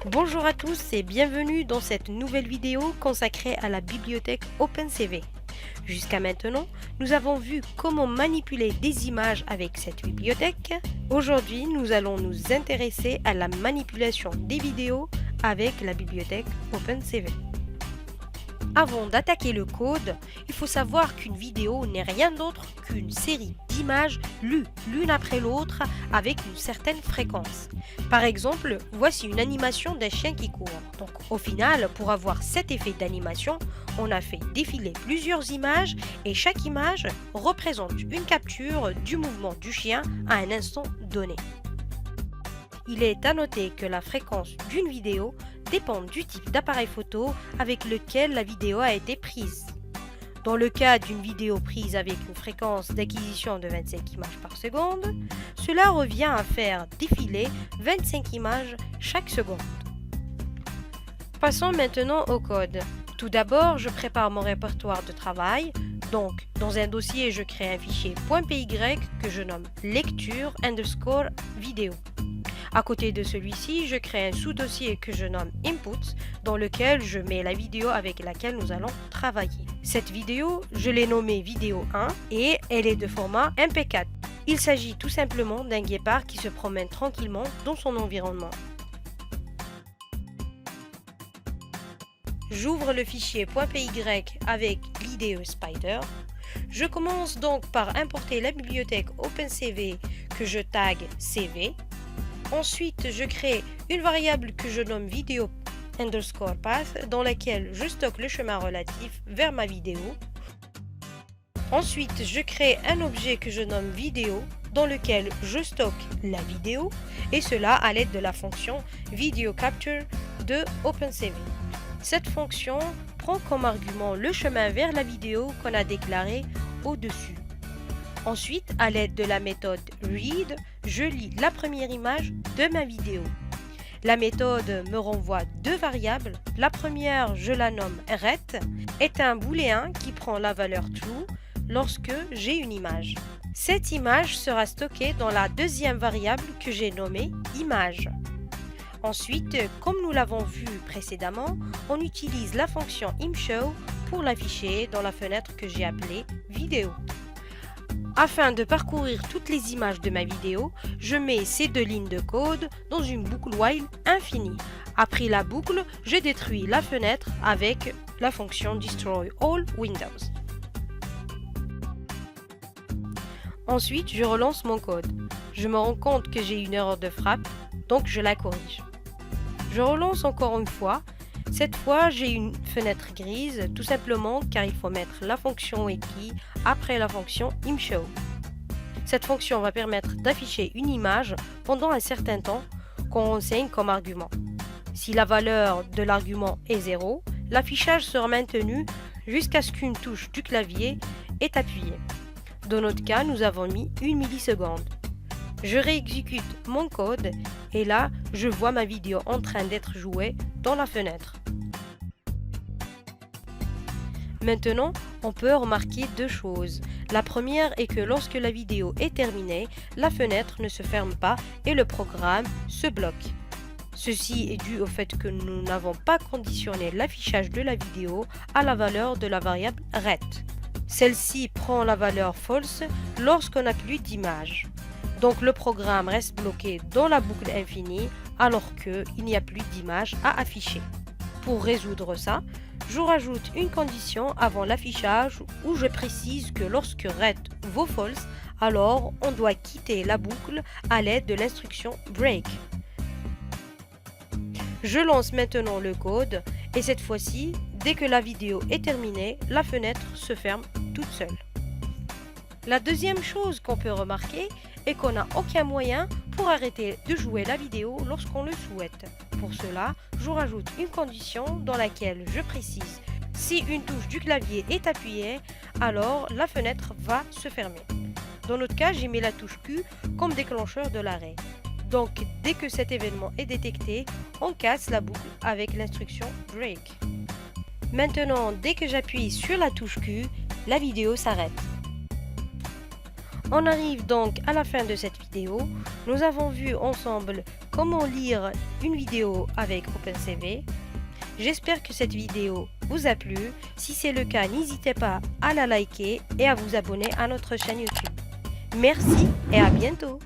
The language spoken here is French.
Bonjour à tous et bienvenue dans cette nouvelle vidéo consacrée à la bibliothèque OpenCV. Jusqu'à maintenant, nous avons vu comment manipuler des images avec cette bibliothèque. Aujourd'hui, nous allons nous intéresser à la manipulation des vidéos avec la bibliothèque OpenCV. Avant d'attaquer le code, il faut savoir qu'une vidéo n'est rien d'autre qu'une série d'images lues l'une après l'autre avec une certaine fréquence. Par exemple, voici une animation d'un chien qui court. Donc au final, pour avoir cet effet d'animation, on a fait défiler plusieurs images et chaque image représente une capture du mouvement du chien à un instant donné. Il est à noter que la fréquence d'une vidéo dépend du type d'appareil photo avec lequel la vidéo a été prise. Dans le cas d'une vidéo prise avec une fréquence d'acquisition de 25 images par seconde, cela revient à faire défiler 25 images chaque seconde. Passons maintenant au code. Tout d'abord, je prépare mon répertoire de travail. Donc, dans un dossier, je crée un fichier .py que je nomme lecture_vidéo. À côté de celui-ci, je crée un sous-dossier que je nomme Inputs, dans lequel je mets la vidéo avec laquelle nous allons travailler. Cette vidéo, je l'ai nommée vidéo 1 et elle est de format MP4. Il s'agit tout simplement d'un guépard qui se promène tranquillement dans son environnement. J'ouvre le fichier .py avec l'IDE Spider. Je commence donc par importer la bibliothèque OpenCV que je tag CV. Ensuite, je crée une variable que je nomme video_path dans laquelle je stocke le chemin relatif vers ma vidéo. Ensuite, je crée un objet que je nomme vidéo dans lequel je stocke la vidéo et cela à l'aide de la fonction videoCapture de OpenCV. Cette fonction prend comme argument le chemin vers la vidéo qu'on a déclaré au-dessus. Ensuite, à l'aide de la méthode read, je lis la première image de ma vidéo. La méthode me renvoie deux variables. La première, je la nomme ret, est un booléen qui prend la valeur true lorsque j'ai une image. Cette image sera stockée dans la deuxième variable que j'ai nommée image. Ensuite, comme nous l'avons vu précédemment, on utilise la fonction imshow pour l'afficher dans la fenêtre que j'ai appelée vidéo. Afin de parcourir toutes les images de ma vidéo, je mets ces deux lignes de code dans une boucle while infinie. Après la boucle, je détruis la fenêtre avec la fonction destroy all windows. Ensuite, je relance mon code. Je me rends compte que j'ai une erreur de frappe, donc je la corrige. Je relance encore une fois. Cette fois, j'ai une fenêtre grise, tout simplement car il faut mettre la fonction wiki après la fonction imshow. Cette fonction va permettre d'afficher une image pendant un certain temps qu'on renseigne comme argument. Si la valeur de l'argument est 0, l'affichage sera maintenu jusqu'à ce qu'une touche du clavier est appuyée. Dans notre cas, nous avons mis 1 milliseconde. Je réexécute mon code et là, je vois ma vidéo en train d'être jouée dans la fenêtre. Maintenant, on peut remarquer deux choses. La première est que lorsque la vidéo est terminée, la fenêtre ne se ferme pas et le programme se bloque. Ceci est dû au fait que nous n'avons pas conditionné l'affichage de la vidéo à la valeur de la variable ret. Celle-ci prend la valeur false lorsqu'on n'a plus d'image. Donc le programme reste bloqué dans la boucle infinie alors qu'il n'y a plus d'image à afficher. Pour résoudre ça, je rajoute une condition avant l'affichage où je précise que lorsque ret vaut false, alors on doit quitter la boucle à l'aide de l'instruction break. Je lance maintenant le code et cette fois-ci, dès que la vidéo est terminée, la fenêtre se ferme toute seule. La deuxième chose qu'on peut remarquer est qu'on n'a aucun moyen pour arrêter de jouer la vidéo lorsqu'on le souhaite. Pour cela, je rajoute une condition dans laquelle je précise si une touche du clavier est appuyée, alors la fenêtre va se fermer. Dans notre cas, j'ai mis la touche Q comme déclencheur de l'arrêt. Donc, dès que cet événement est détecté, on casse la boucle avec l'instruction break. Maintenant, dès que j'appuie sur la touche Q, la vidéo s'arrête. On arrive donc à la fin de cette vidéo. Nous avons vu ensemble comment lire une vidéo avec OpenCV. J'espère que cette vidéo vous a plu. Si c'est le cas, n'hésitez pas à la liker et à vous abonner à notre chaîne YouTube. Merci et à bientôt.